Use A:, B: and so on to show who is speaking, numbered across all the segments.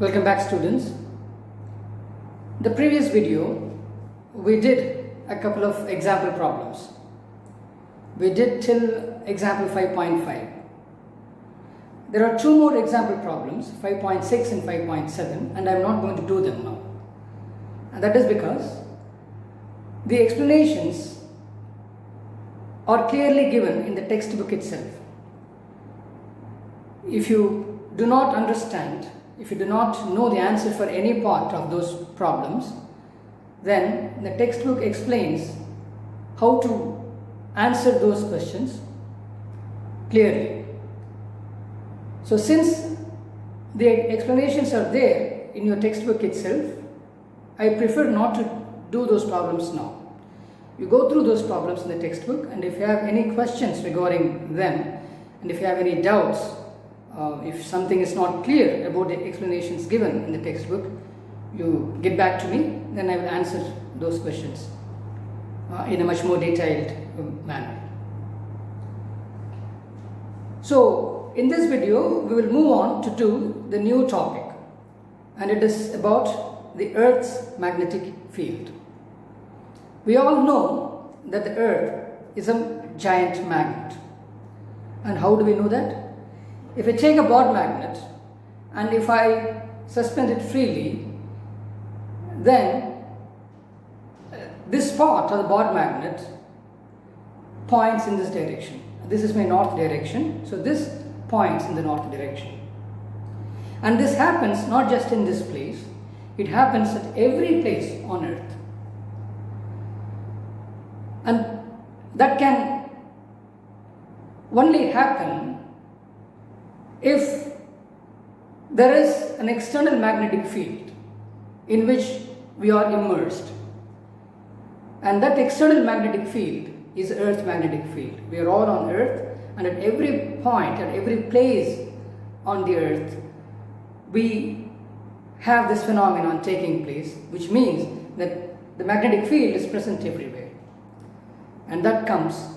A: Welcome back, students. The previous video we did a couple of example problems. We did till example 5.5. There are two more example problems, 5.6 and 5.7, and I am not going to do them now. And that is because the explanations are clearly given in the textbook itself. If you do not understand, if you do not know the answer for any part of those problems, then the textbook explains how to answer those questions clearly. So since the explanations are there in your textbook itself, I prefer not to do those problems now. You go through those problems in the textbook, and if you have any questions regarding them, and if you have any doubts, if something is not clear about the explanations given in the textbook, you get back to me, then I will answer those questions in a much more detailed manner. So in this video we will move on to do the new topic, and it is about the Earth's magnetic field. We all know that the Earth is a giant magnet. And how do we know that? If I take a board magnet and if I suspend it freely, then this part of the board magnet points in this direction. This is my north direction, so this points in the north direction. And this happens not just in this place, it happens at every place on Earth. And that can only happen if there is an external magnetic field in which we are immersed. And that external magnetic field is Earth's magnetic field. We are all on Earth, and at every point, at every place on the Earth, we have this phenomenon taking place, which means that the magnetic field is present everywhere. And that comes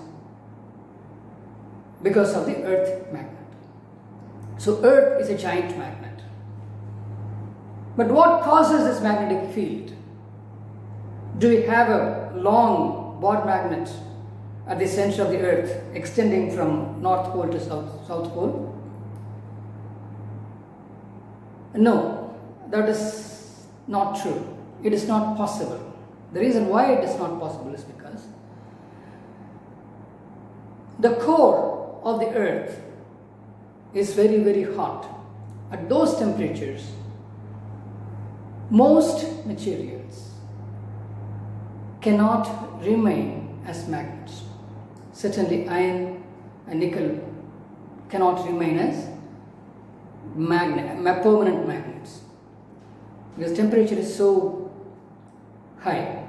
A: because of the Earth magnet. So Earth is a giant magnet. But what causes this magnetic field? Do we have a long board magnet at the center of the Earth extending from North Pole to South Pole? No, that is not true. It is not possible. The reason why it is not possible is because the core of the Earth is very, very hot. At those temperatures, most materials cannot remain as magnets. Certainly iron and nickel cannot remain as permanent magnets, because temperature is so high.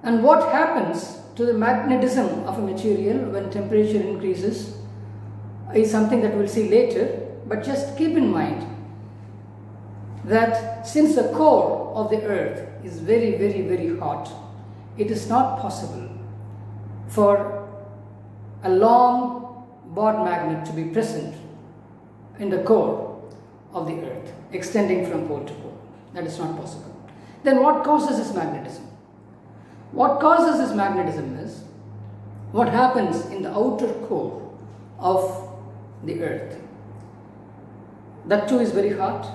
A: And what happens to the magnetism of a material when temperature increases is something that we'll see later, but just keep in mind that since the core of the Earth is very, very, very hot, it is not possible for a long board magnet to be present in the core of the Earth, extending from pole to pole. That is not possible. Then what causes this magnetism? What causes this magnetism is what happens in the outer core of the Earth. That too is very hot,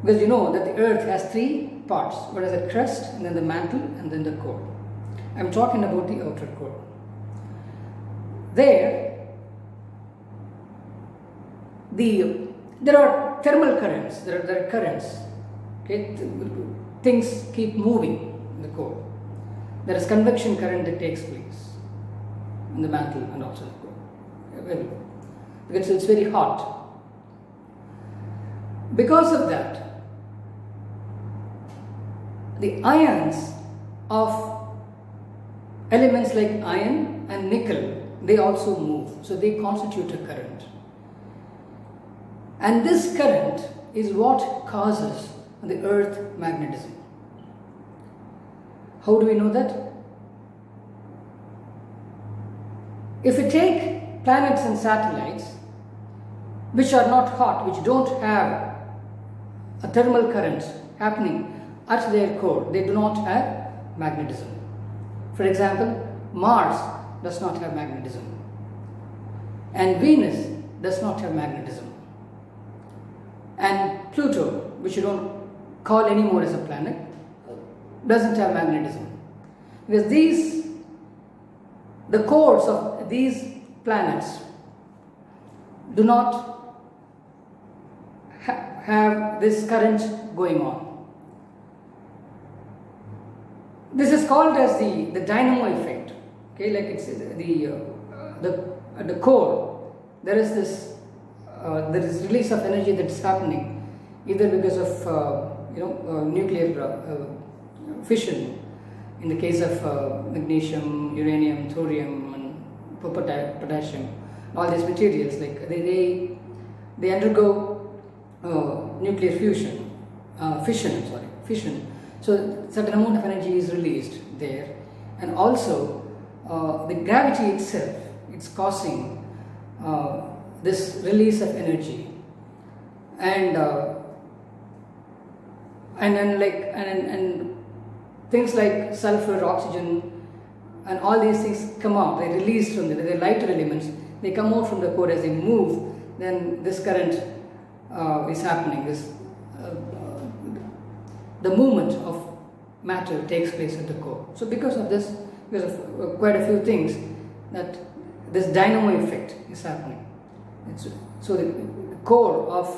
A: because you know that the Earth has three parts. What is the crust, and then the mantle, and then the core. I am talking about the outer core. There are thermal currents, there are currents. Okay? Things keep moving in the core. There is convection current that takes place in the mantle and also the core. Because it's very hot. Because of that, the ions of elements like iron and nickel, they also move. So they constitute a current. And this current is what causes the Earth magnetism. How do we know that? If we take planets and satellites which are not hot, which don't have a thermal current happening at their core, they do not have magnetism. For example, Mars does not have magnetism, and Venus does not have magnetism, and Pluto, which you don't call anymore as a planet, doesn't have magnetism, because the cores of these planets do not have this current going on. This is called as the dynamo effect. Okay, like it's at the core there is this release of energy that's happening, either because of nuclear fission in the case of magnesium, uranium, thorium, and potassium. All these materials, like they undergo nuclear fission. So certain amount of energy is released there, and also the gravity itself, it's causing this release of energy, and things like sulfur, oxygen, and all these things come out. They're released from the lighter elements. They come out from the core as they move. Then this current is happening. The movement of matter takes place at the core. So because of this, because of quite a few things, that this dynamo effect is happening. So the core of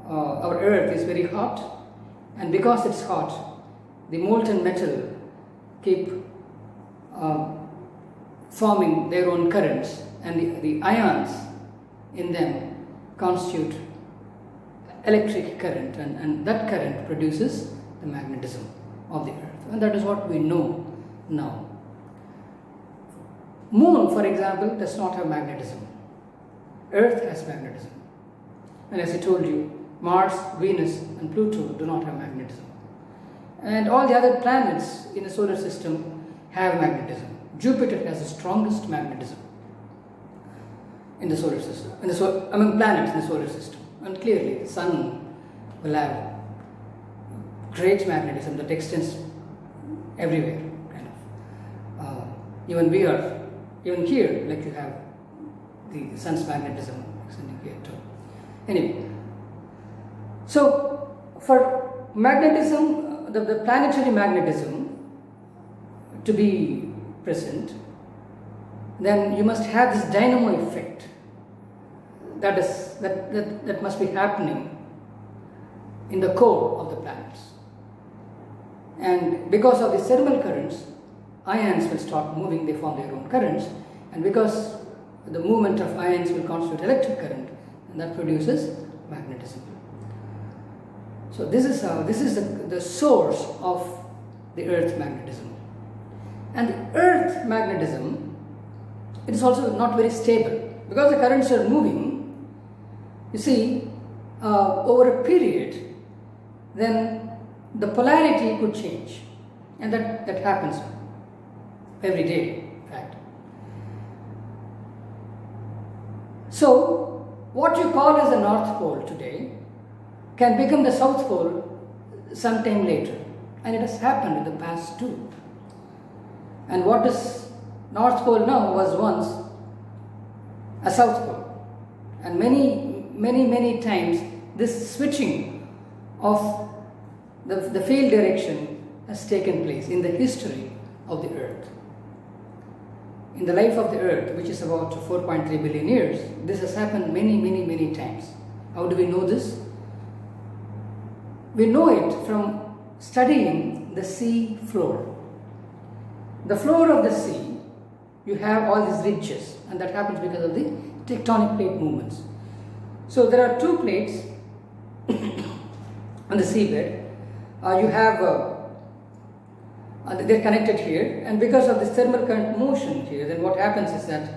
A: our Earth is very hot, and because it's hot, the molten metal keep forming their own currents, and the ions in them constitute electric current, and that current produces the magnetism of the Earth, and that is what we know now. Moon, for example, does not have magnetism. Earth has magnetism, and as I told you, Mars, Venus, and Pluto do not have magnetism, and all the other planets in the solar system have magnetism. Jupiter has the strongest magnetism in the solar system, among planets in the solar system. And clearly, the Sun will have great magnetism that extends everywhere, kind of. Even here, like you have the Sun's magnetism extending here too. Anyway, so for magnetism, the planetary magnetism to be present, then you must have this dynamo effect. That must be happening in the core of the planets. And because of the thermal currents, ions will start moving, they form their own currents, and because the movement of ions will constitute electric current, and that produces magnetism. So this is the source of the Earth magnetism. And the Earth magnetism, it is also not very stable, because the currents are moving. You see, over a period, then the polarity could change, and that happens every day, in fact. So, what you call as the North Pole today can become the South Pole sometime later, and it has happened in the past too. And what is North Pole now was once a South Pole, and many times this switching of the field direction has taken place in the history of the Earth. In the life of the Earth, which is about 4.3 billion years, this has happened many times. How do we know this? We know it from studying the sea floor. The floor of the sea, you have all these ridges, and that happens because of the tectonic plate movements. So there are two plates on the seabed. You have they're connected here, and because of this thermal current motion here, then what happens is that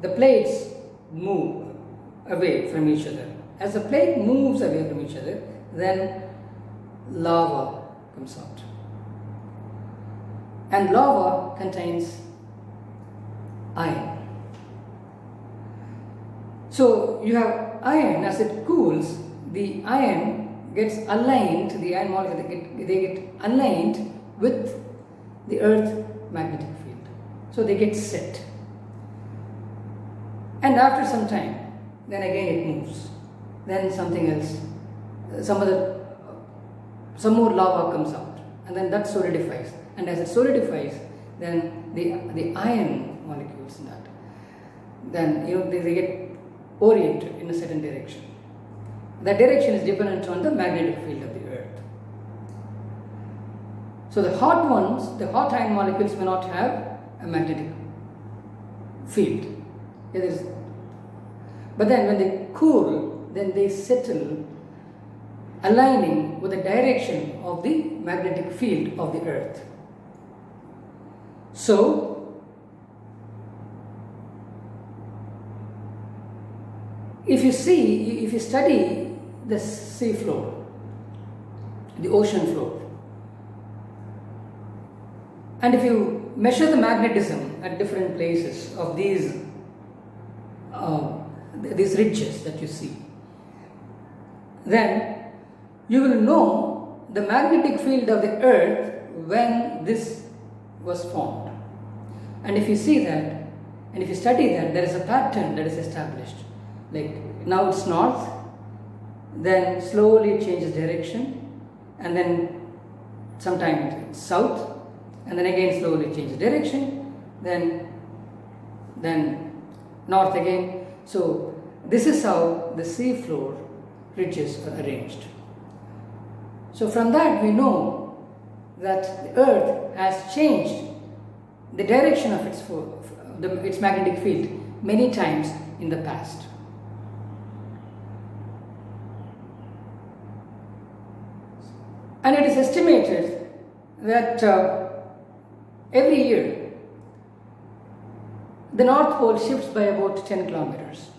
A: the plates move away from each other. As the plate moves away from each other, then lava comes out, and lava contains iron. So you have iron. As it cools, the iron gets aligned, the iron molecule, they get aligned with the Earth magnetic field. So they get set. And after some time, then again it moves. Then something else, some more lava comes out, and then that solidifies. And as it solidifies, then the iron molecules in that, then they get oriented in a certain direction. That direction is dependent on the magnetic field of the Earth. So the hot ones, the hot iron molecules may not have a magnetic field. But then when they cool, then they settle, aligning with the direction of the magnetic field of the Earth. So, if you study the sea floor, the ocean floor, and if you measure the magnetism at different places of these ridges that you see, then you will know the magnetic field of the Earth when this was formed. And if you see that, and if you study that, there is a pattern that is established. Like now it's north, then slowly it changes direction, and then sometimes it's south, and then again slowly changes direction, then north again. So this is how the sea floor ridges are arranged. So from that we know that the Earth has changed the direction of its magnetic field many times in the past. And it is estimated that every year the North Pole shifts by about 10 kilometers,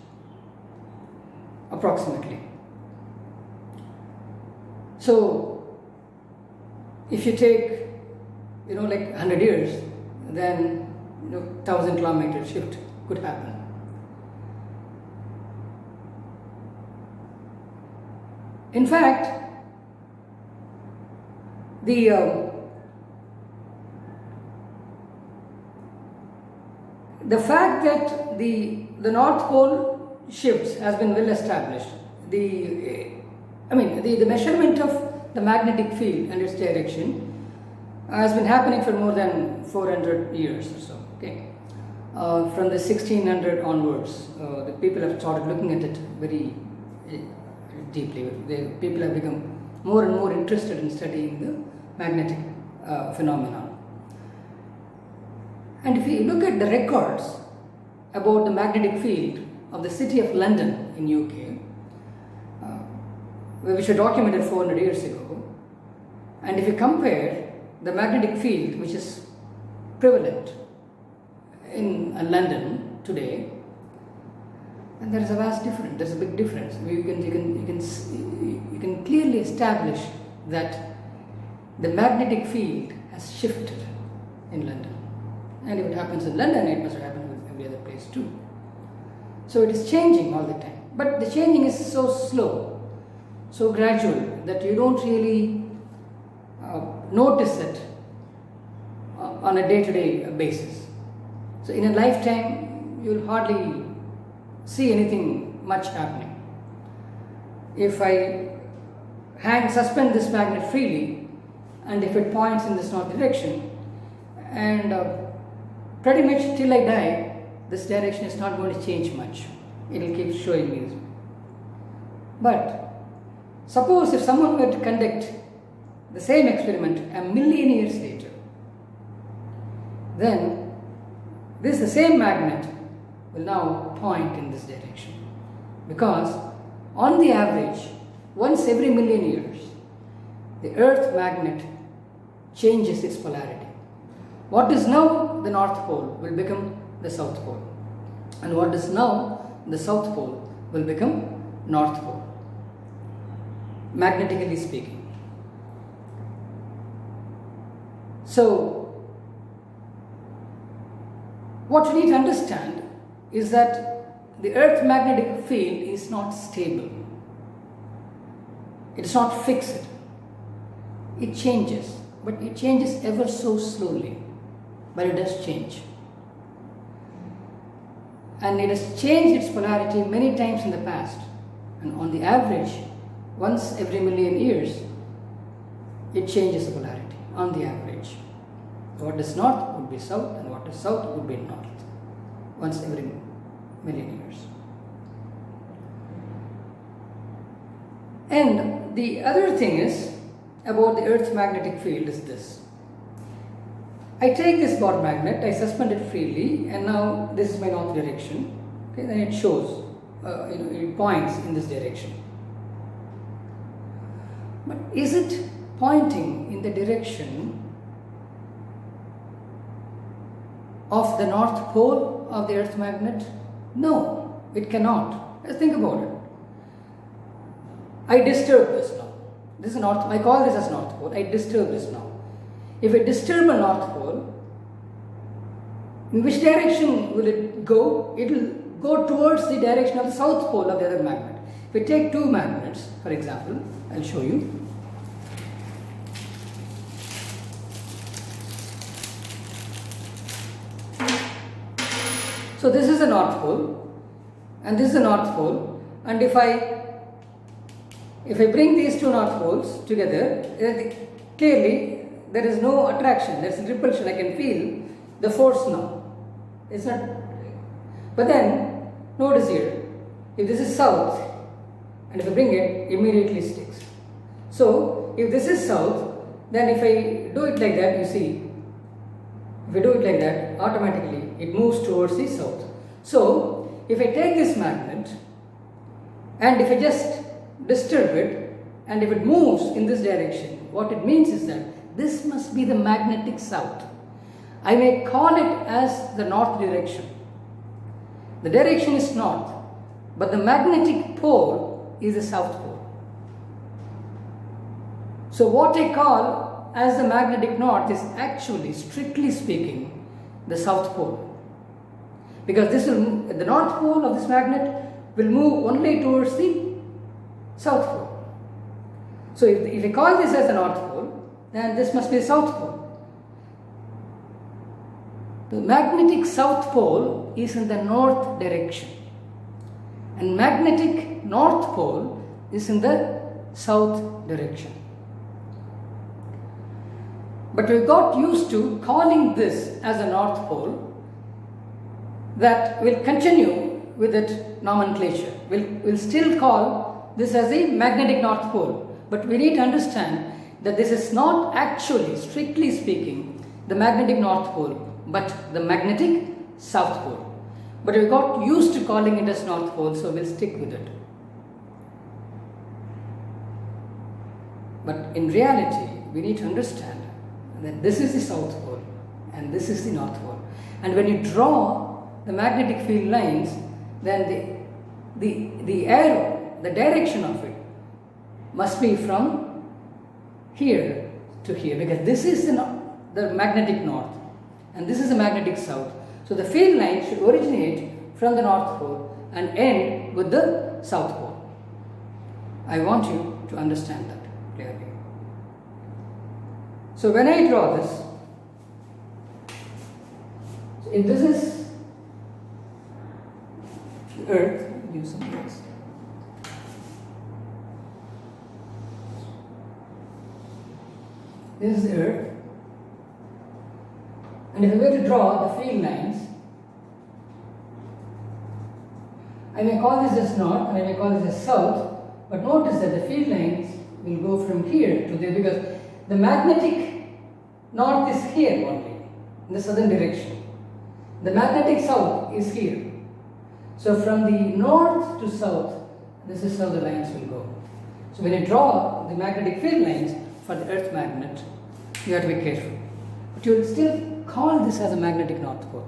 A: approximately. So, if you take, like 100 years, then 1,000 kilometer shift could happen. In fact, the fact that the North Pole shifts has been well established. The measurement of the magnetic field and its direction has been happening for more than 400 years or so. Okay, from the 1600 onwards, the people have started looking at it very deeply. People have become more and more interested in studying the magnetic phenomenon. And if you look at the records about the magnetic field of the city of London in UK, which were documented 400 years ago, and if you compare the magnetic field which is prevalent in London today, and there is a vast difference. There is a big difference. You can clearly establish that the magnetic field has shifted in London. And if it happens in London, it must happen in every other place too. So it is changing all the time. But the changing is so slow, so gradual, that you don't really notice it on a day-to-day basis. So in a lifetime, you'll hardly see anything much happening. If I suspend this magnet freely, and if it points in this north direction, and pretty much till I die, this direction is not going to change much. It will keep showing me this. But suppose if someone were to conduct the same experiment a million years later, then the same magnet will now point in this direction, because on the average, once every million years, the Earth magnet changes its polarity. What is now the North Pole will become the South Pole, and what is now the South Pole will become North Pole, magnetically speaking. So, what you need to understand is that the Earth magnetic field is not stable. It's not fixed. It changes, but it changes ever so slowly, but it does change. And it has changed its polarity many times in the past, and on the average, once every million years, it changes the polarity on the average. What is north would be south, and what is south would be north, once every million years. And the other thing is about the Earth's magnetic field is this. I take this bar magnet, I suspend it freely, and now this is my north direction. Okay, then it shows, it points in this direction. But is it pointing in the direction of the north pole of the Earth magnet? No, it cannot. Let's think about it. I disturb this now. This is north. I call this as north pole. I disturb this now. If I disturb a north pole, in which direction will it go? It will go towards the direction of the south pole of the other magnet. If we take two magnets, for example, I'll show you. So this is the north pole, and this is the north pole, and if I bring these two north poles together, clearly there is no attraction, there is repulsion. I can feel the force now. It's not. But then, notice here, if this is south, and if I bring it, immediately sticks. So, if this is south, then if I do it like that, you see, if I do it like that, automatically it moves towards the south. So, if I take this magnet, and if I just disturb it, and if it moves in this direction, what it means is that this must be the magnetic south. I may call it as the north direction. The direction is north, but the magnetic pole is the south pole. So what I call as the magnetic north is actually, strictly speaking, the south pole. Because the north pole of this magnet will move only towards the south pole. So if I call this as the north pole, then this must be the south pole. The magnetic south pole is in the north direction, and magnetic north pole is in the south direction. But we got used to calling this as a north pole, that will continue with that nomenclature. We'll still call this as a magnetic north pole, but we need to understand that this is not actually, strictly speaking, the magnetic north pole, but the magnetic south pole. But we got used to calling it as north pole, so we'll stick with it. But in reality, we need to understand that this is the south pole and this is the north pole. And when you draw the magnetic field lines, then the arrow, the direction of it, must be from here to here, because this is the magnetic north and this is the magnetic south. So the field line should originate from the north pole and end with the south pole. I want you to understand that clearly. So when I draw this, if this is the Earth, use some else. This is the Earth, and if I were to draw the field lines, I may call this as north and I may call this as south, but notice that the field lines will go from here to there, because the magnetic north is here only, in the southern direction. The magnetic south is here. So from the north to south, this is how the lines will go. So when you draw the magnetic field lines for the Earth magnet, you have to be careful. But you will still call this as a magnetic north pole,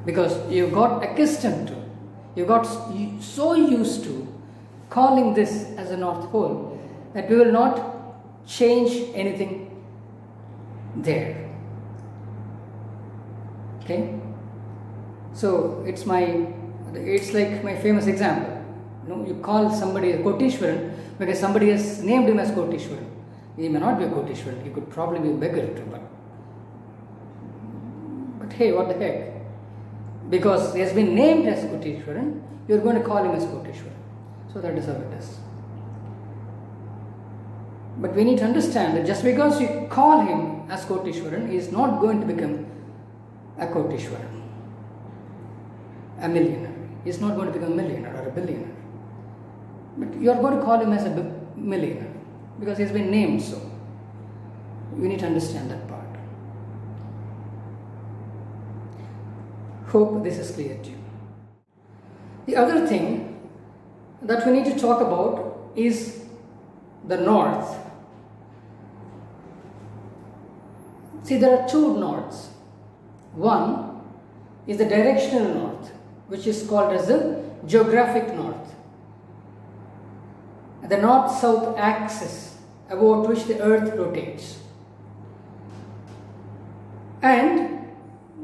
A: because you got accustomed to, you got so used to calling this as a north pole that we will not change anything there. Okay? So it's like my famous example. You call somebody a Kotishwaran because somebody has named him as Kotishwaran. He may not be a Kotishwaran, he could probably be a beggar too, but hey, what the heck? Because he has been named as Kotishwaran, you are going to call him as Kotishwaran. So that is how it is. But we need to understand that just because you call him as Kotishwaran, he is not going to become a Kotishwaran, a millionaire. He is not going to become a millionaire or a billionaire. But you are going to call him as a millionaire because he has been named so. We need to understand that part. Hope this is clear to you. The other thing that we need to talk about is the north. See, there are two norths. One is the directional north, which is called as the geographic north. The north-south axis about which the earth rotates. And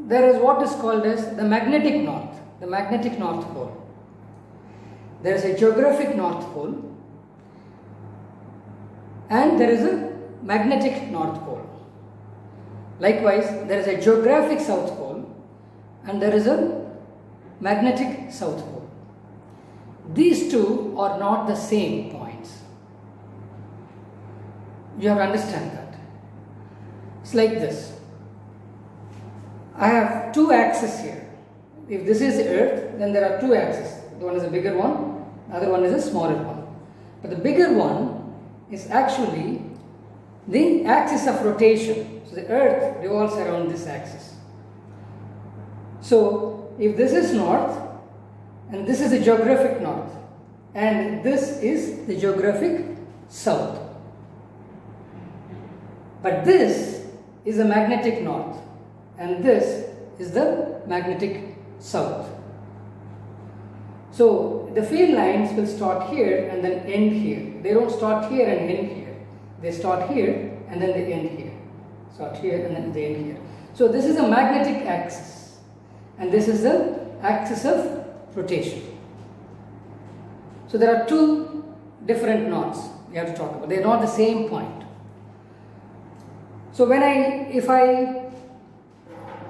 A: there is what is called as the magnetic north, the magnetic north pole. There is a geographic north pole and there is a magnetic north pole. Likewise, there is a geographic south pole and there is a magnetic south pole. These two are not the same points. You have to understand that. It's like this. I have two axes here. If this is the earth, then there are two axes. The one is a bigger one, the other one is a smaller one. But the bigger one is actually the axis of rotation. So the earth revolves around this axis. So if this is north, and this is the geographic north, and this is the geographic south. But this is the magnetic north, and this is the magnetic south. So the field lines will start here and then end here. They don't start here and end here. They start here and then they end here. Start here and then they end here. So this is a magnetic axis, and this is the axis of rotation. So there are two different norths we have to talk about. They are not the same point. So if I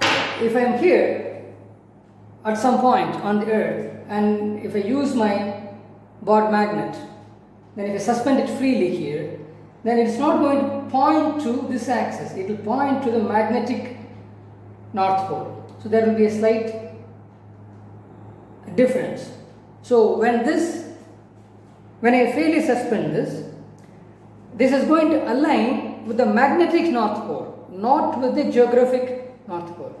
A: am here at some point on the earth, and if I use my board magnet, then if I suspend it freely here, then it's not going to point to this axis. It will point to the magnetic north pole. So there will be a slight difference. So when I freely suspend this is going to align with the magnetic north pole, not with the geographic north pole.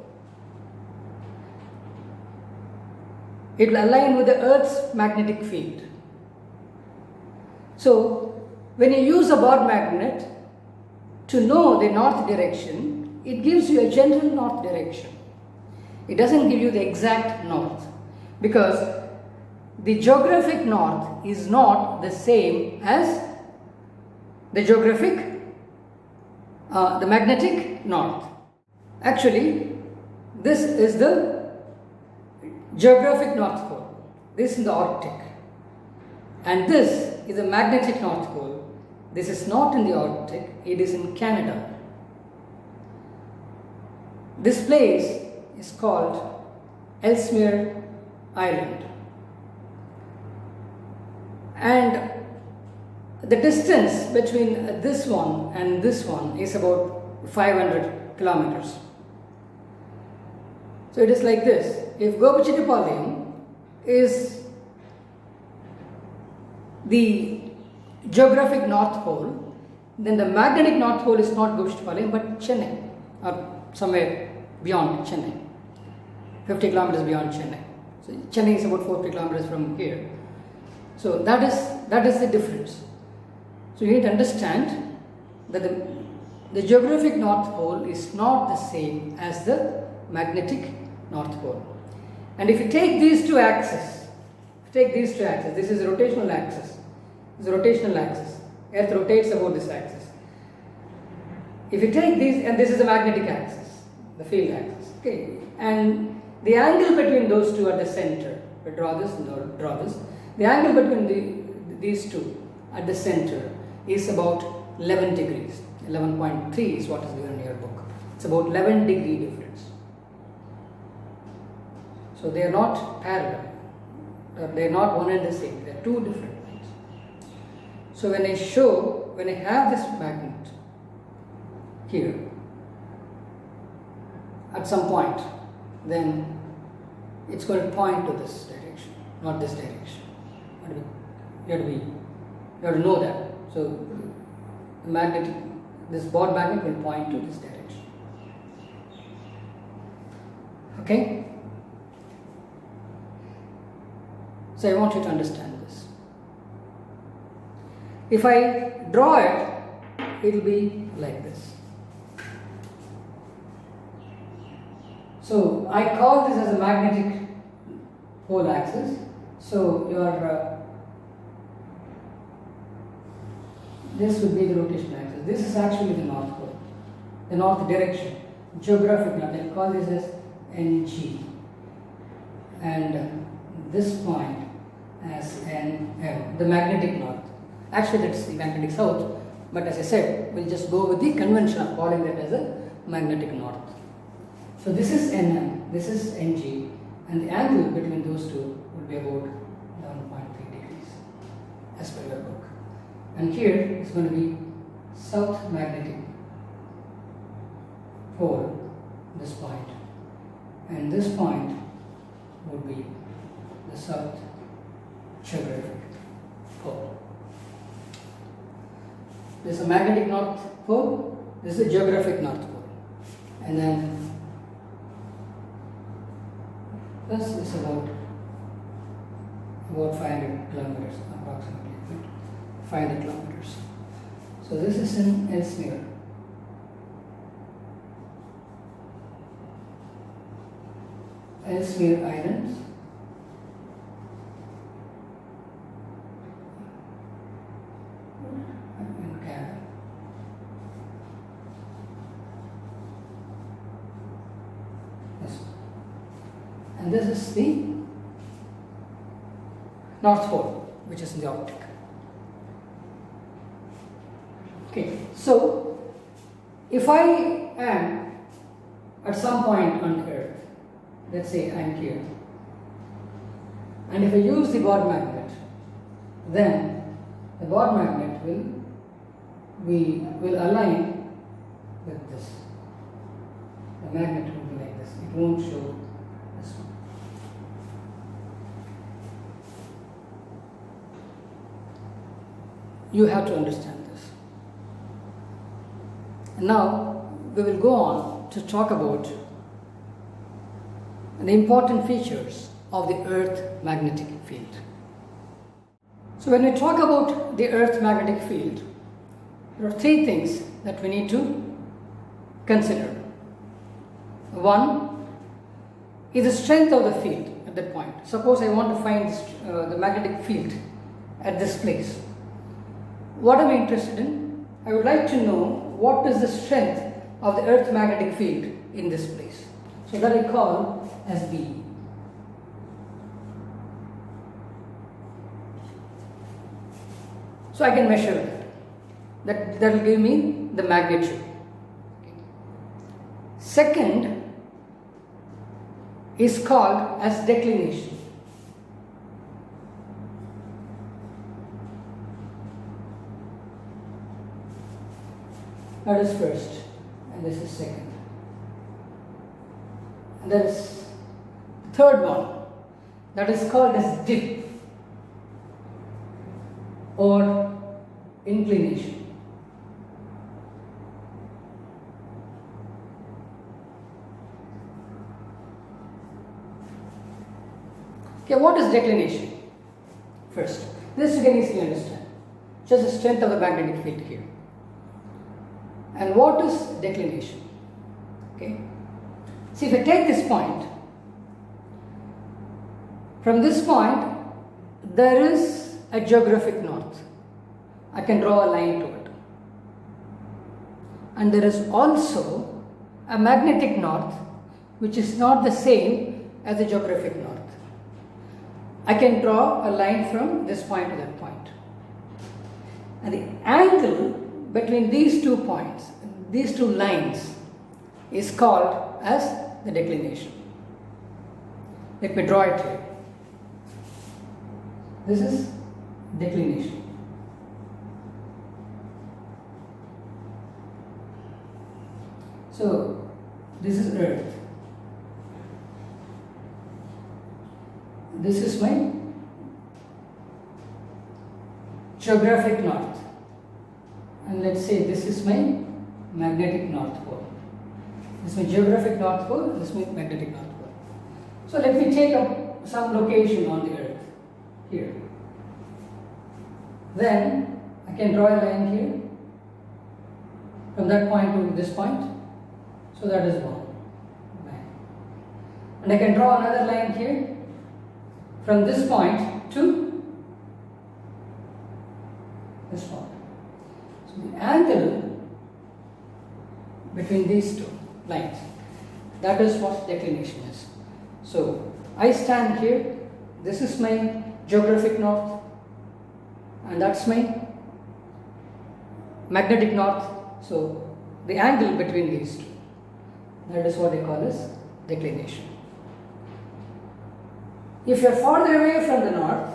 A: It will align with the Earth's magnetic field. So when you use a board magnet to know the north direction, it gives you a general north direction. It doesn't give you the exact north, because the geographic north is not the same as the the magnetic north. Actually, this is the geographic north pole. This is in the Arctic. And this is the magnetic north pole. This is not in the Arctic, it is in Canada. This place is called Ellesmere Island. And the distance between this one and this one is about 500 kilometers. So it is like this. If Gopichettipalayam is the geographic north pole, then the magnetic north pole is not Gopichettipalayam but Chennai, or somewhere beyond Chennai, 50 kilometers beyond Chennai. So Chennai is about 40 kilometers from here. So that is the difference. So you need to understand that the geographic north pole is not the same as the magnetic north pole. And if you take these two axes, this is the rotational axis, this is the rotational axis. Earth rotates about this axis. If you take these, and this is the magnetic axis, the field axis, okay, and the angle between those two at the center, we draw this and draw this. The angle between these two at the center is about 11 degrees. 11.3 is what is given in your book. It's about 11 degree difference. So they are not parallel. They are not one and the same. They are two different lines. So when I have this magnet here at some point, then it's going to point to this direction, not this direction. You have to know that. So this board magnet will point to this direction. Okay? So I want you to understand this. If I draw it, it will be like this. So I call this as a magnetic pole axis. So your this would be the rotation axis. This is actually the north pole, the north direction, geographic north. I call this as NG, and this point as NM, the magnetic north. Actually, that's the magnetic south, but as I said, we'll just go with the convention of calling that as a magnetic north. So this is NM, this is NG, and the angle between those two would be about 11.3 degrees as per your book. And here is going to be south magnetic pole, this point, and this point would be the south geographic pole. This is a magnetic north pole, this is a geographic north pole, and then this is about 500 kilometers approximately, 500 kilometers. So this is in Ellesmere. Ellesmere Islands. In Canada. Yes. And this is the North Pole, which is in the Arctic. Okay, so if I am at some point on Earth, let's say I am here, and if I use the board magnet, then the board magnet will align with this. The magnet will be like this. It won't show this one. You have to understand this. And now we will go on to talk about the important features of the Earth magnetic field. So when we talk about the Earth magnetic field, there are three things that we need to consider. One is the strength of the field at that point. Suppose I want to find the magnetic field at this place. What am I interested in? I would like to know what is the strength of the Earth magnetic field in this place. So that I call as B. So I can measure that. That will give me the magnitude. Second is called as declination. That is first, and this is second. And there is the third one, that is called as dip or inclination. Okay, what is declination? First, this you can easily understand. Just the strength of the magnetic field here. And what is declination? Okay. See, if I take this point, from this point there is a geographic north. I can draw a line to it. And there is also a magnetic north, which is not the same as the geographic north. I can draw a line from this point to that point. And the angle between these 2 points, these 2 lines, is called as the declination. Let me draw it here. This is declination. So this is Earth. This is my geographic north, and let's say this is my magnetic north pole. This is my geographic north pole, this is my magnetic north pole. So let me take up some location on the Earth here. Then I can draw a line here from that point to this point. So that is one line. And I can draw another line here from this point to this point. So the angle between these 2 lines, that is what declination is. So I stand here, this is my geographic north, and that's my magnetic north. So the angle between these 2, that is what I call as declination. If you are farther away from the north,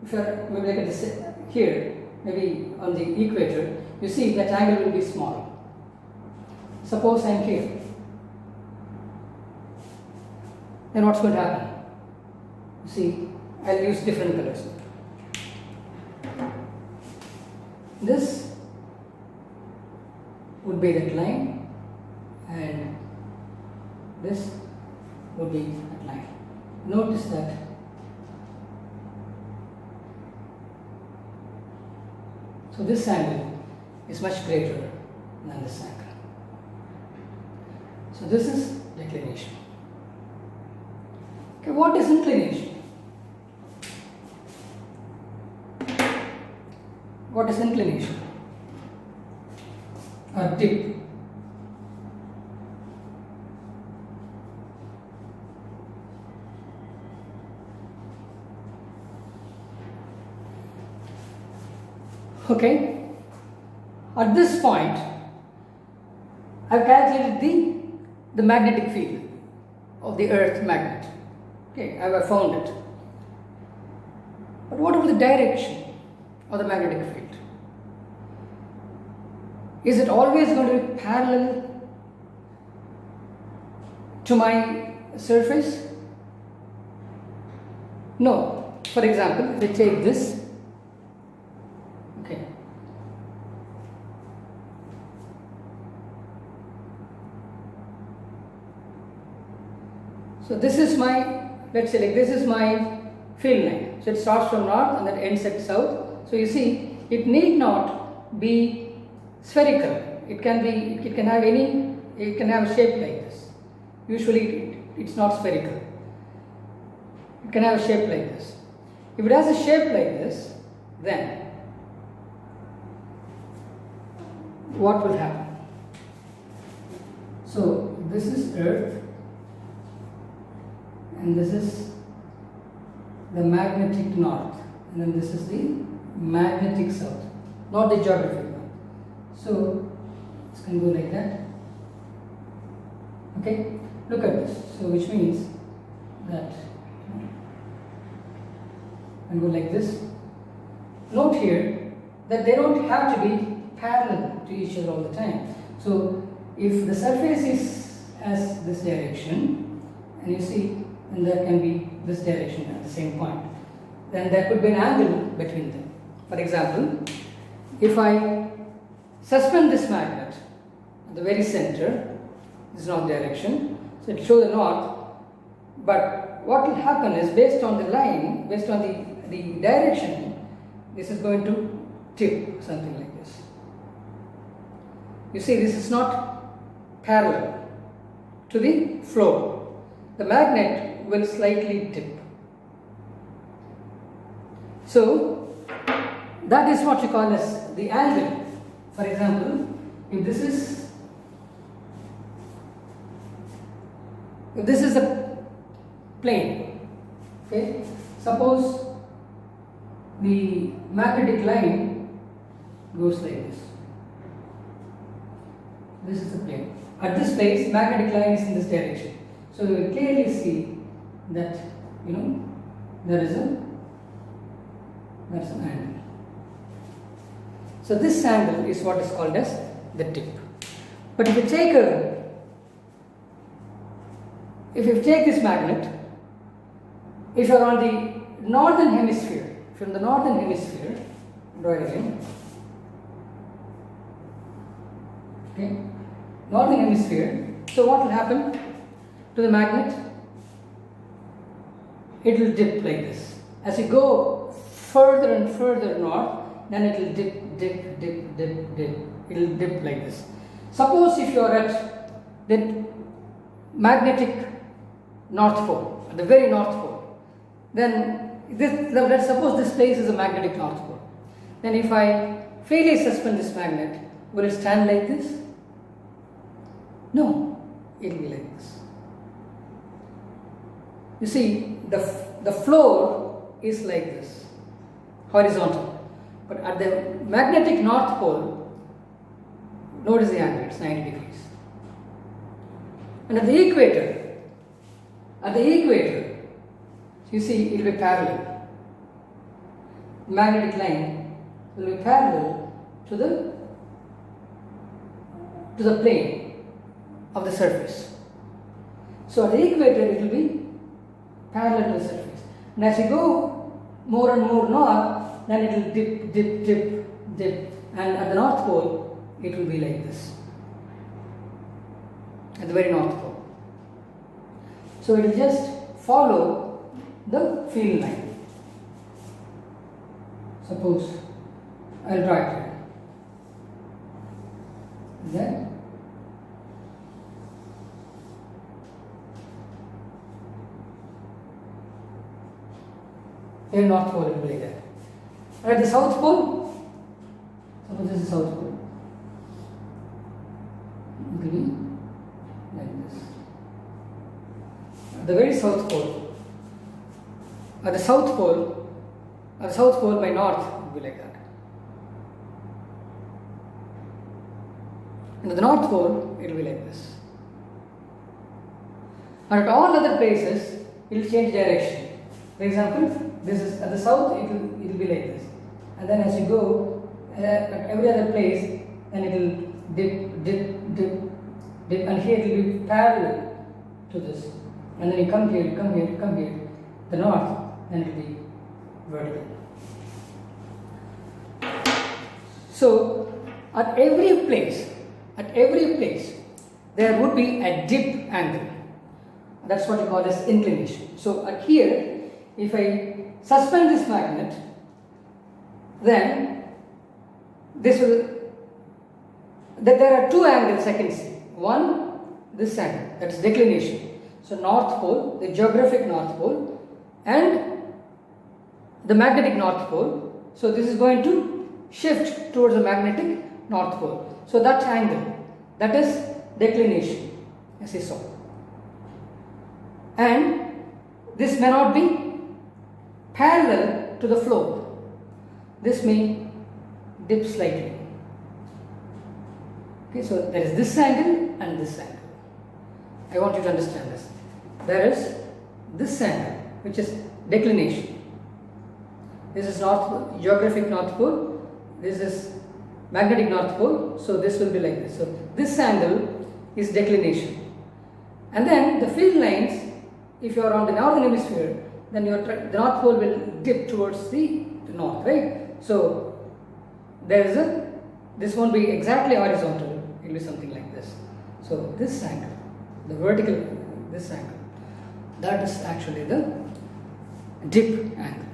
A: if you are maybe like this here, maybe on the equator, you see that angle will be small. Suppose I am here, then what's going to happen? You see, I'll use different colors. This would be that line, and this would be that line. Notice that so this angle is much greater than this angle. So this is declination. Okay, what is inclination? What is inclination? Or dip? Okay, at this point I have calculated the magnetic field of the earth magnet. Okay, I have found it. But what about the direction of the magnetic field? Is it always going to be parallel to my surface? No. For example, if I take this, okay, so this is my, let's say like this is my field line. So it starts from north and then ends at south. So you see, it need not be spherical. It can have a shape like this. Usually it's not spherical. It can have a shape like this. If it has a shape like this, then what will happen? So this is Earth, and this is the magnetic north, and then this is the magnetic south, not the geographic one. So this can go like that. Okay, look at this. So which means that and go like this. Note here that they don't have to be parallel to each other all the time. So if the surface is as this direction, and you see, and there can be this direction at the same point, then there could be an angle between them. For example, if I suspend this magnet at the very center, this is north direction, so it will show the north, but what will happen is based on the line, based on the direction, this is going to tip something like this. You see, this is not parallel to the flow. The magnet will slightly tip. So that is what you call as the angle. For example, if this is a plane, okay, suppose the magnetic line goes like this. This is the plane. At this place, magnetic line is in this direction. So you will clearly see that there is an angle. So this angle is what is called as the tip. But if you take this magnet, if you are on the northern hemisphere, if you are in the northern hemisphere, draw it again. Okay, northern hemisphere. So what will happen to the magnet? It will dip like this. As you go further and further north, then it will dip, dip, dip, dip, dip. It will dip like this. Suppose if you are at the magnetic North Pole, at the very North Pole, then let's suppose this place is a magnetic North Pole. Then if I freely suspend this magnet, will it stand like this? No, it will be like this. You see, the floor is like this, horizontal. But at the magnetic North Pole, notice the angle, it's 90 degrees. And at the equator, you see it will be parallel. Magnetic line will be parallel to the plane of the surface. So at the equator it will be parallel to the surface. And as you go more and more north, then it will dip, dip, dip, dip. And at the North Pole, it will be like this. At the very North Pole. So it will just follow the field line. Suppose I will draw it here. Then here North Pole will be like that. At the South Pole, suppose this is South Pole, it will be like this. At the very South Pole, at the South Pole by north, it will be like that. And at the North Pole, it will be like this. And at all other places, it will change direction. For example, this is at the south, it will be like this. And then as you go at every other place, then it will dip, dip, dip, dip, and here it will be parallel to this. And then you come here, you come here, you come here, the north, then it will be vertical. So at every place, there would be a dip angle. That's what you call as inclination. So at here, if I suspend this magnet, then there are two angles I can see. One, this angle, that's declination. So North Pole, the geographic North Pole, and the magnetic North Pole. So this is going to shift towards the magnetic North Pole. So that angle, that is declination, as you saw. And this may not be parallel to the floor. This may dip slightly. Okay, so there is this angle and this angle. I want you to understand this. There is this angle, which is declination. This is geographic North Pole. This is magnetic North Pole. So this will be like this. So this angle is declination. And then the field lines, if you are on the northern hemisphere, then the North Pole will dip towards the north, right? So this won't be exactly horizontal, it will be something like this. So this angle, the vertical, this angle, that is actually the dip angle.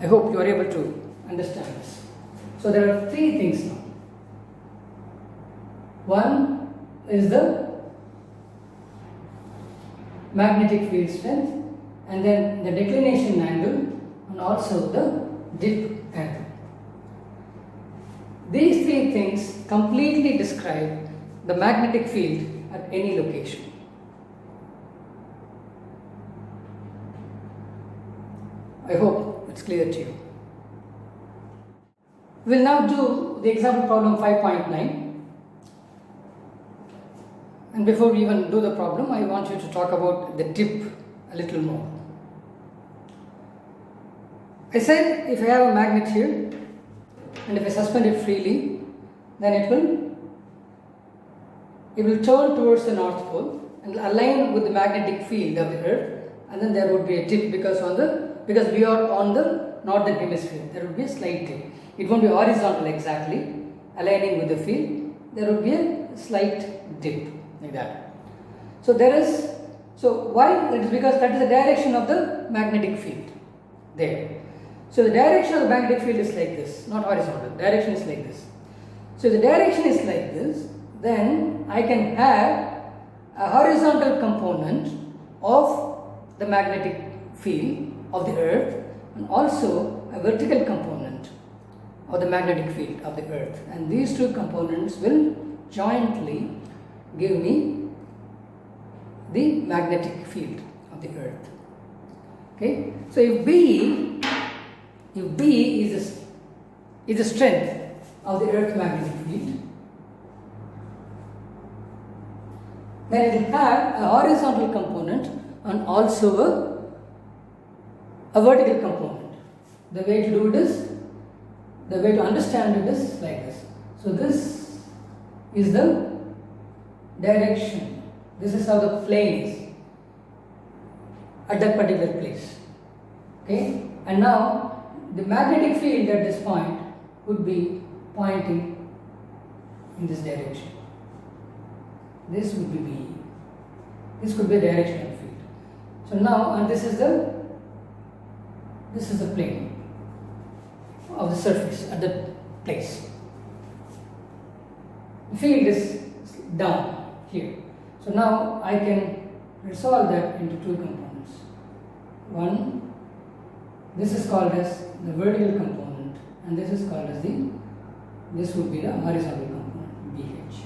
A: I hope you are able to understand this. So there are three things now. One is the magnetic field strength, and then the declination angle, and also the dip angle. These three things completely describe the magnetic field at any location. I hope it's clear to you. We'll now do the example problem 5.9. And before we even do the problem, I want you to talk about the dip a little more. I said if I have a magnet here and if I suspend it freely, then it will turn towards the North Pole and align with the magnetic field of the Earth, and then there would be a dip because we are on the northern hemisphere. There would be a slight dip. It won't be horizontal exactly, aligning with the field. There would be a slight dip like that. So why? It is because that is the direction of the magnetic field there. So the direction of the magnetic field is like this, not horizontal. Direction is like this. So if the direction is like this, then I can have a horizontal component of the magnetic field of the Earth and also a vertical component of the magnetic field of the Earth, and these two components will jointly give me the magnetic field of the Earth. Okay, so if B is the strength of the Earth magnetic field, then it will have a horizontal component and also a vertical component. The way to do it is, the way to understand it is like this. So this is the direction. This is how the plane is at that particular place. Okay, and now the magnetic field at this point would be pointing in this direction. This would be B. This could be a directional field. So now, and this is the plane of the surface at the place. The field is down here. So now I can resolve that into two components. One, this is called as the vertical component, and this is called as this would be the horizontal component, BH.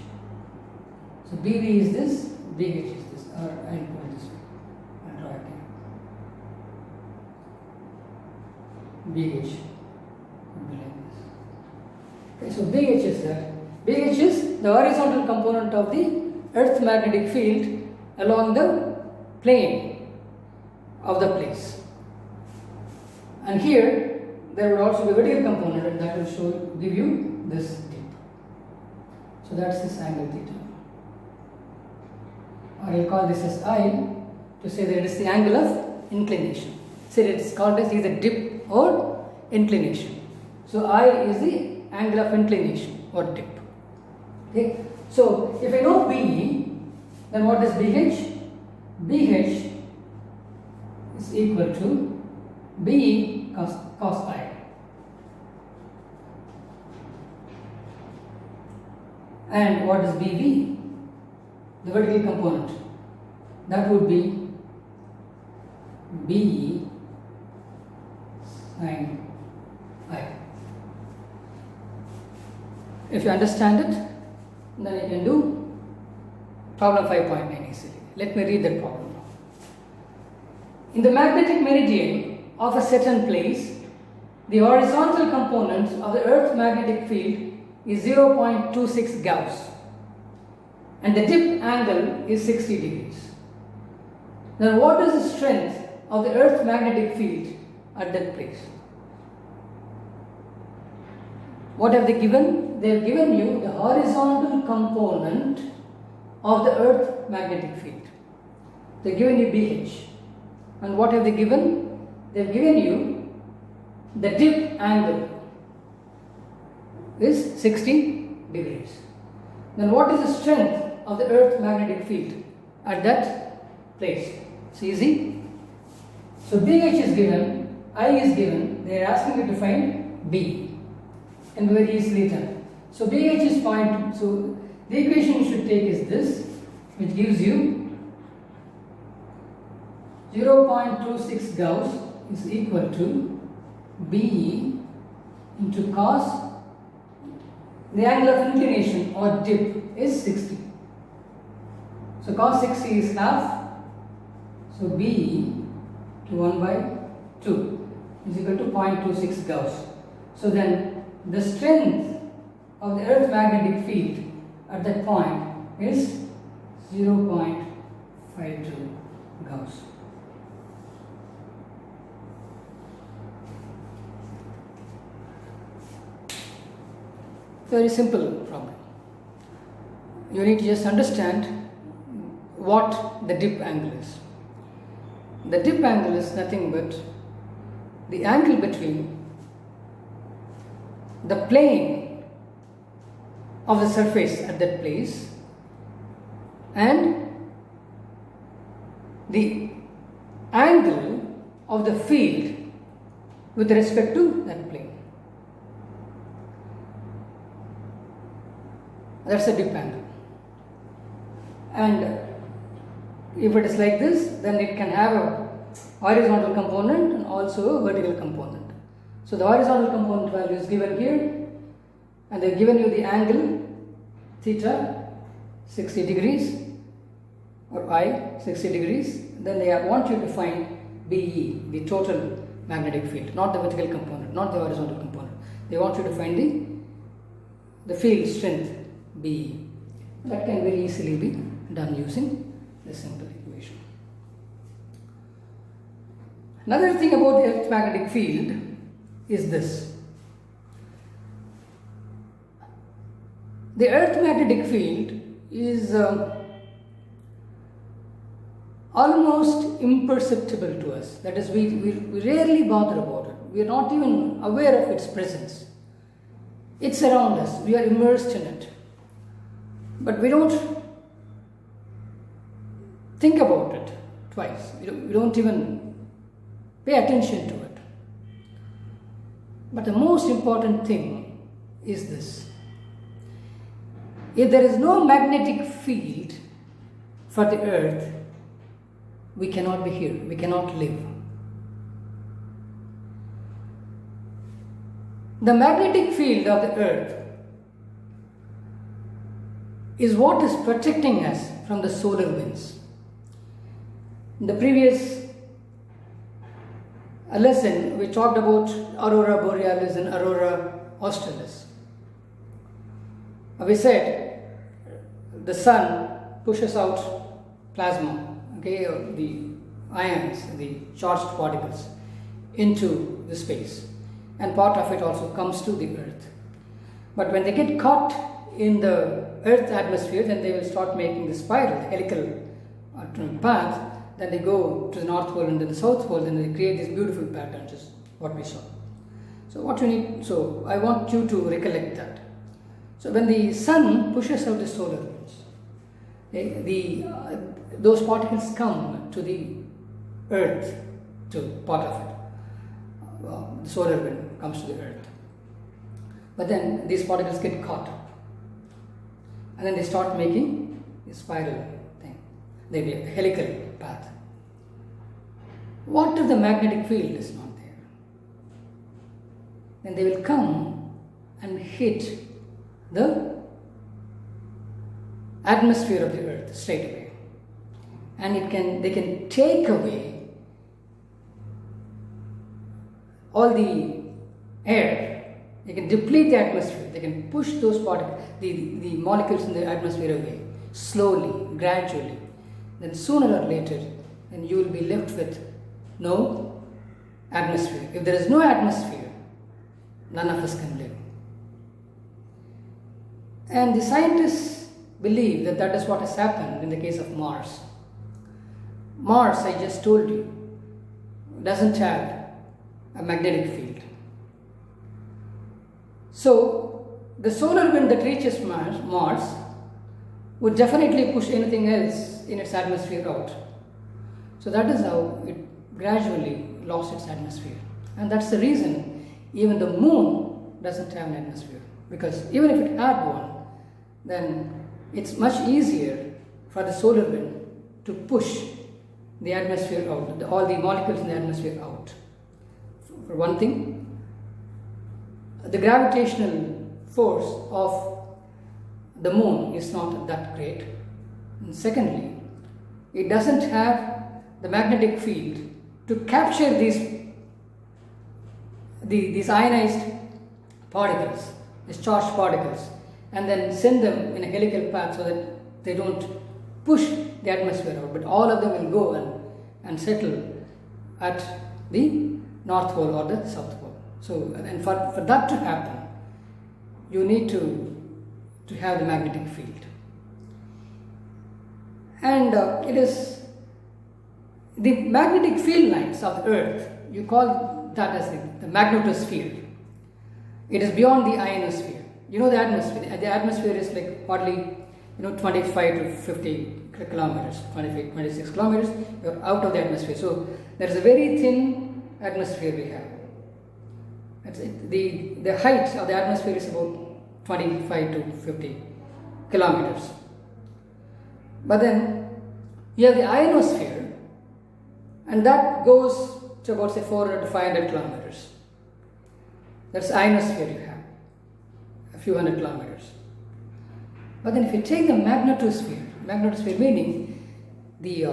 A: So BV is this, BH is this, or I'll put it this way. I'll draw it here. BH would be like this. Okay, so BH is that. BH is the horizontal component of the Earth magnetic field along the plane of the place. And here there would also be a vertical component, and that will give you this dip. So that's this angle theta. Or I'll call this as I to say that it is the angle of inclination. So it is called as either dip or inclination. So I is the angle of inclination or dip. Okay. So if I know B, then what is BH? BH is equal to B cos I. And what is BV? The vertical component. That would be B sin I. If you understand it, then you can do problem 5.9 easily. Let me read that problem. In the magnetic meridian of a certain place, the horizontal component of the Earth magnetic field is 0.26 Gauss and the dip angle is 60 degrees. Now what is the strength of the Earth magnetic field at that place? What have they given? They have given you the horizontal component of the Earth magnetic field. They have given you BH. And what have they given? They have given you the dip angle is 60 degrees. Then what is the strength of the Earth magnetic field at that place? It's easy. So BH is given, I is given, they are asking you to find B. Can be very easily done. So BH is point, so the equation you should take is this, which gives you 0.26 Gauss is equal to BE into cos, the angle of inclination or dip is 60. So cos 60 is half, so BE to 1 by 2. is equal to 0.26 Gauss. So then the strength of the Earth's magnetic field at that point is 0.52 Gauss. Very simple problem. You need to just understand what the dip angle is. The dip angle is nothing but the angle between the plane of the surface at that place and the angle of the field with respect to that plane. That's a dip angle. And if it is like this, then it can have a horizontal component and also a vertical component. So the horizontal component value is given here, and they have given you the angle theta 60 degrees or I 60 degrees. Then they want you to find BE, the total magnetic field, not the vertical component, not the horizontal component. They want you to find the field strength BE. That can very easily be done using this simple equation. Another thing about the Earth's magnetic field is this. The Earth's magnetic field is almost imperceptible to us. That is, we rarely bother about it. We are not even aware of its presence. It's around us. We are immersed in it. But we don't think about it twice. We don't even pay attention to it. But the most important thing is this. If there is no magnetic field for the Earth, we cannot be here, we cannot live. The magnetic field of the Earth is what is protecting us from the solar winds. In the previous lesson, we talked about aurora borealis and aurora australis. We said the sun pushes out plasma, okay, the ions, the charged particles into the space, and part of it also comes to the Earth. But when they get caught in the Earth's atmosphere, then they will start making the spiral, the helical path. Then they go to the North Pole and to the South Pole, and they create these beautiful patterns, is what we saw. So I want you to recollect that. So when the sun pushes out the solar winds, those particles come to the Earth, to part of it. The solar wind comes to the Earth. But then these particles get caught. And then they start making the spiral thing, the helical path. What if the magnetic field is not there? Then they will come and hit the atmosphere of the Earth straight away. And they can take away all the air. They can deplete the atmosphere. They can push those particles, the molecules in the atmosphere away, slowly, gradually. Then sooner or later, then you will be left with no atmosphere. If there is no atmosphere, none of us can live. And the scientists believe that that is what has happened in the case of Mars. Mars, I just told you, doesn't have a magnetic field. So the solar wind that reaches Mars would definitely push anything else in its atmosphere out. So that is how it gradually lost its atmosphere. And that's the reason even the moon doesn't have an atmosphere. Because even if it had one, then it's much easier for the solar wind to push the atmosphere out, all the molecules in the atmosphere out. For one thing, the gravitational force of the moon is not that great. And secondly, it doesn't have the magnetic field to capture these these ionized particles, these charged particles, and then send them in a helical path so that they don't push the atmosphere out, but all of them will go and settle at the North Pole or the South Pole. So, and for that to happen, you need to have the magnetic field. And it is the magnetic field lines of the Earth, you call that as the magnetosphere. It is beyond the ionosphere. You know the atmosphere. The atmosphere is like hardly 25 to 50 kilometers, 25, 26 kilometers. You're out of the atmosphere. So there is a very thin atmosphere we have. That's it. The height of the atmosphere is about 25 to 50 kilometers. But then you have the ionosphere, and that goes to about say 400 to 500 kilometers. That's ionosphere you have, a few hundred kilometers. But then if you take the magnetosphere meaning the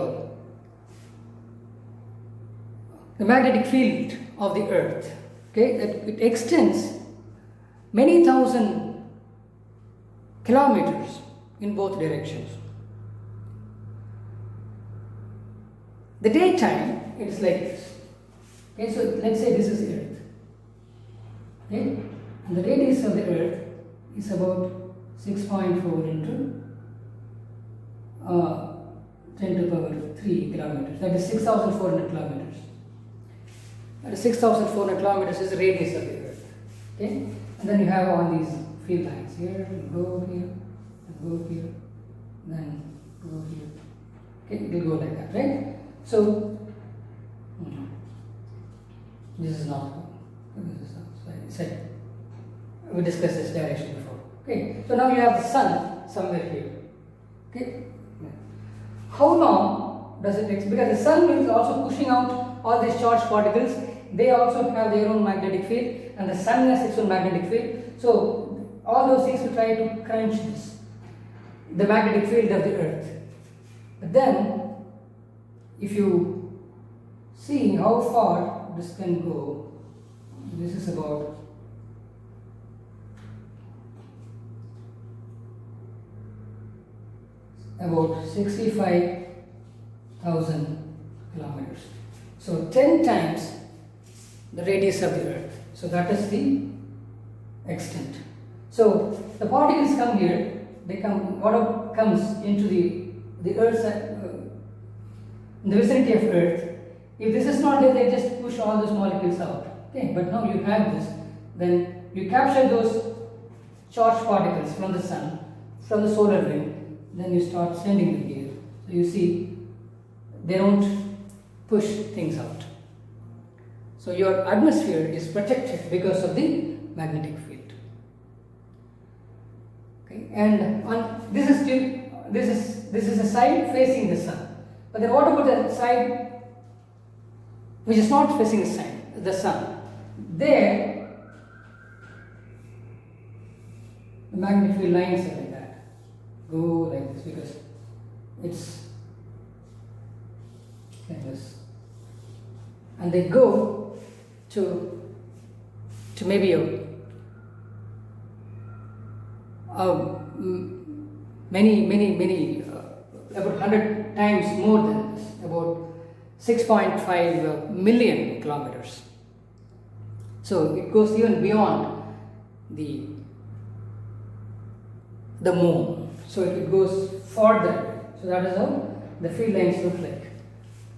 A: magnetic field of the Earth, okay, that it extends many thousand kilometers in both directions. The daytime, it is like this. Okay, so let's say this is the Earth. Okay, and the radius of the Earth is about 6.4 into 10 to the power 3 kilometers. That is 6,400 kilometers. That is 6,400 kilometers is the radius of the Earth. Okay, and then you have all these field lines here, go here, go here, then go here. Okay, it will go like that, right? So this is not good. This is not. So we discussed this direction before. Okay, so now you have the sun somewhere here. Okay, how long does it take? Because the sun is also pushing out all these charged particles. They also have their own magnetic field, and the sun has its own magnetic field. So all those things will try to crunch this, the magnetic field of the Earth. But then, if you see how far this can go, this is about about 65,000 kilometers. So 10 times the radius of the Earth. So that is the extent. So the particles come here, they come, whatever comes into the Earth's, in the vicinity of Earth. If this is not there, they just push all those molecules out. Okay, but now you have this, then you capture those charged particles from the sun, from the solar wind, then you start sending them here. So you see, they don't push things out. So your atmosphere is protected because of the magnetic field. Okay, and this is a side facing the sun. But then what about the side which is not facing the sun? There, the magnetic field lines are like that. Go like this because it's like this. And they go to maybe many about 100 times more than this, about 6.5 million kilometers. So it goes even beyond the moon. So it goes further. So that is how the field lines look like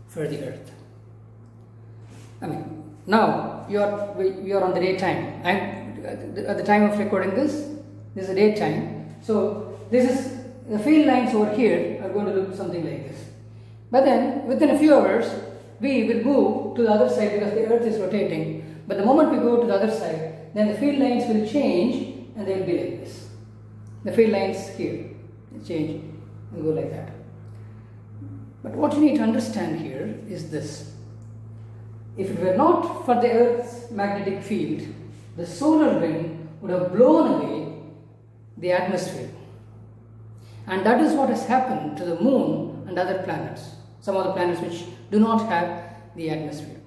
A: for the Earth. I mean, now you are on the daytime. At the time of recording this is the daytime. So this is the field lines over here are going to look something like this. But then within a few hours we will move to the other side because the Earth is rotating. But the moment we go to the other side, then the field lines will change and they will be like this. The field lines here change and go like that. But what you need to understand here is this. If it were not for the Earth's magnetic field, the solar wind would have blown away the atmosphere. And that is what has happened to the moon and other planets, some of the planets which do not have the atmosphere.